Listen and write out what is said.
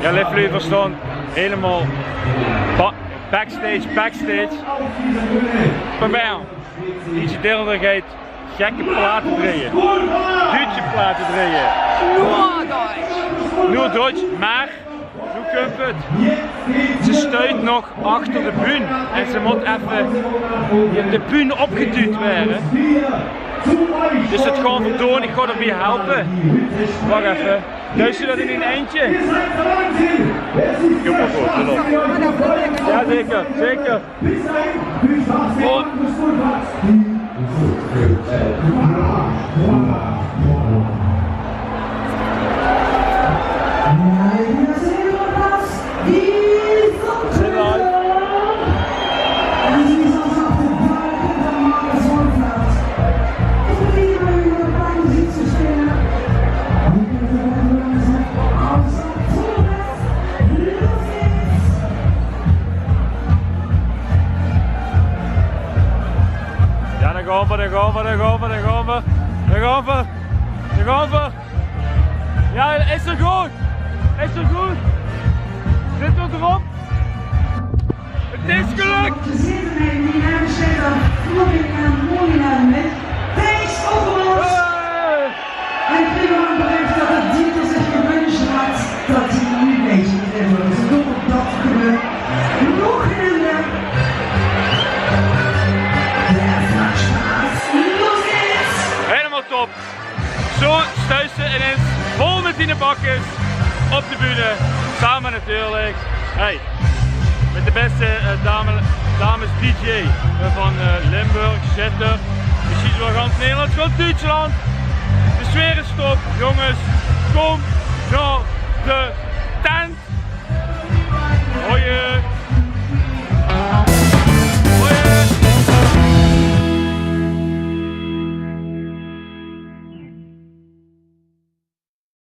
Ja, Liefliever stond helemaal backstage. Maar bam, die Dilder gaat gekke platen draaien. Duitse platen draaien. Nur Duits, maar hoe komt het? Ze stuit nog achter de bühne en ze moet even de bühne opgeduwd worden. Dus het gewoon verdoen, ik ga erbij helpen. Wacht even, duist je dat in een eindje? Kom maar voor, kom op. Ja, zeker, zeker. Oh. Daar gaan we. Ja, is er goed? Is er goed? Zit er erop? Het is gelukt! We zitten met die namen zeggen, Robin en mooie namen met Thijs Overmans. En ik vind wel een bericht dat het Dieter zich gewünscht had dat hij nu bezig is. Dus door dat kunnen nog een helemaal top. Zo stuisten ineens vol met die bakjes op de bühne. Samen natuurlijk. Hey, met de beste dames DJ van Limburg, Zetten. Misschien wel ganz Nederland, ganz Duitsland. De sfeer is top, jongens.